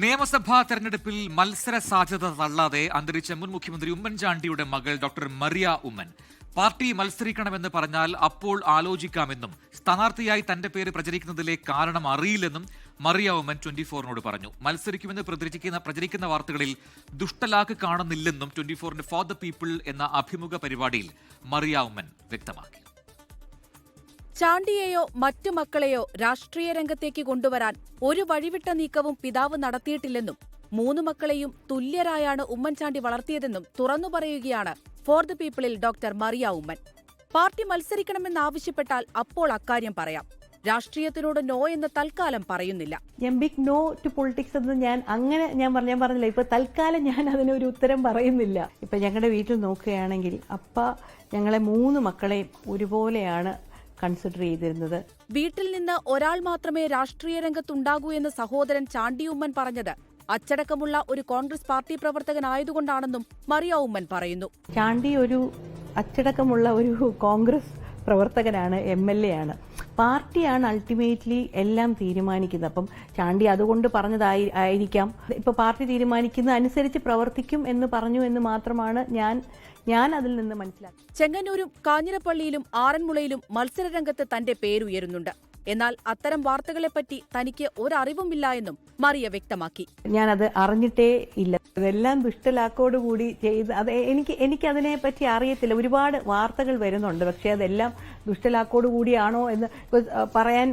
നിയമസഭാ തെരഞ്ഞെടുപ്പിൽ മത്സര സാധ്യത തള്ളാതെ അന്തരിച്ച മുൻ മുഖ്യമന്ത്രി ഉമ്മൻചാണ്ടിയുടെ മകൾ ഡോക്ടർ മറിയ ഉമ്മൻ പാർട്ടി മത്സരിക്കണമെന്ന് പറഞ്ഞാൽ അപ്പോൾ ആലോചിക്കാമെന്നും സ്ഥാനാർത്ഥിയായി തന്റെ പേര് പ്രചരിക്കുന്നതിലെ കാരണം അറിയില്ലെന്നും മറിയ ഉമ്മൻ 24-നോട് പറഞ്ഞു. മത്സരിക്കുമെന്ന് പ്രചരിക്കുന്ന വാർത്തകളിൽ ദുഷ്ടലാക്ക് കാണുന്നില്ലെന്നും 24-ന്റെ ഫോർ ദ പീപ്പിൾ എന്ന അഭിമുഖ പരിപാടിയിൽ മറിയ ഉമ്മൻ വ്യക്തമാക്കി. ചാണ്ടിയെയോ മറ്റു മക്കളെയോ രാഷ്ട്രീയ രംഗത്തേക്ക് കൊണ്ടുവരാൻ ഒരു വഴിവിട്ട നീക്കവും പിതാവ് നടത്തിയിട്ടില്ലെന്നും 3 മക്കളെയും തുല്യരായാണ് ഉമ്മൻചാണ്ടി വളർത്തിയതെന്നും തുറന്നു പറയുകയാണ് ഫോർ ദ പീപ്പിളിൽ ഡോക്ടർ മറിയ ഉമ്മൻ. പാർട്ടി മത്സരിക്കണമെന്നാവശ്യപ്പെട്ടാൽ അപ്പോൾ അക്കാര്യം പറയാം. രാഷ്ട്രീയത്തിനോട് നോ എന്ന് തൽക്കാലം പറയുന്നില്ല. ബിഗ് നോ ടു പൊളിറ്റിക്സ് എന്ന് ഞാൻ പറഞ്ഞില്ല. ഇപ്പൊ തൽക്കാലം ഞാൻ അതിനൊരു ഉത്തരം പറയുന്നില്ല. ഇപ്പൊ ഞങ്ങളുടെ വീട്ടിൽ നോക്കുകയാണെങ്കിൽ അപ്പ ഞങ്ങളെ 3 മക്കളെയും ഒരുപോലെയാണ് കൺസിഡർ ചെയ്തിരുന്നത്. വീട്ടിൽ നിന്ന് ഒരാൾ മാത്രമേ രാഷ്ട്രീയ രംഗത്തുണ്ടാകൂ എന്ന് സഹോദരൻ ചാണ്ടി ഉമ്മൻ പറഞ്ഞത് അച്ചടക്കമുള്ള ഒരു കോൺഗ്രസ് പാർട്ടി പ്രവർത്തകനായതുകൊണ്ടാണെന്നും മറിയ ഉമ്മൻ പറയുന്നു. ചാണ്ടി ഒരു അച്ചടക്കമുള്ള ഒരു കോൺഗ്രസ് പ്രവർത്തകനാണ്, MLA ആണ്. പാർട്ടിയാണ് അൾട്ടിമേറ്റ്ലി എല്ലാം തീരുമാനിക്കുന്നത്. അപ്പം ചാണ്ടി അതുകൊണ്ട് പറഞ്ഞതായിരിക്കാം. ഇപ്പൊ പാർട്ടി തീരുമാനിക്കുന്ന അനുസരിച്ച് പ്രവർത്തിക്കും എന്ന് പറഞ്ഞു എന്ന് മാത്രമാണ് ഞാൻ അതിൽ നിന്ന് മനസ്സിലാക്കി. ചെങ്ങന്നൂരും കാഞ്ഞിരപ്പള്ളിയിലും ആറന്മുളയിലും മത്സരരംഗത്ത് തന്റെ പേരുയരുന്നുണ്ട്. എന്നാൽ അത്തരം വാർത്തകളെപ്പറ്റി തനിക്ക് ഒരറിവുമില്ല എന്നും മറിയ വ്യക്തമാക്കി. ഞാനത് അറിഞ്ഞിട്ടേ ഇല്ല. അതെല്ലാം ദുഷ്ടലാക്കോടുകൂടി ചെയ്ത് അത് എനിക്ക് അതിനെപ്പറ്റി അറിയത്തില്ല. ഒരുപാട് വാർത്തകൾ വരുന്നുണ്ട്, പക്ഷെ അതെല്ലാം ദുഷ്ടലാക്കോടുകൂടിയാണോ എന്ന് പറയാൻ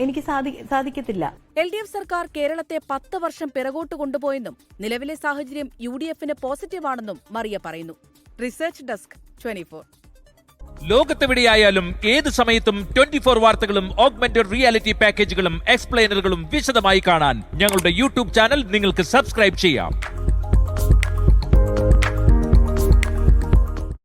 എനിക്ക് സാധിക്കത്തില്ല. LDF സർക്കാർ കേരളത്തെ 10 വർഷം പിറകോട്ട് കൊണ്ടുപോയെന്നും നിലവിലെ സാഹചര്യം UDFന് പോസിറ്റീവാണെന്നും മറിയ പറയുന്നു. Research desk 24. ലോകത്തെവിടെയായാലും ഏത് സമയത്തും 24 വാർത്തകളും ഓഗ്മെന്റഡ് റിയാലിറ്റി പാക്കേജുകളും എക്സ്പ്ലെയിനറുകളും വിശദമായി കാണാൻ ഞങ്ങളുടെ YouTube ചാനൽ നിങ്ങൾക്ക് സബ്സ്ക്രൈബ് ചെയ്യാം.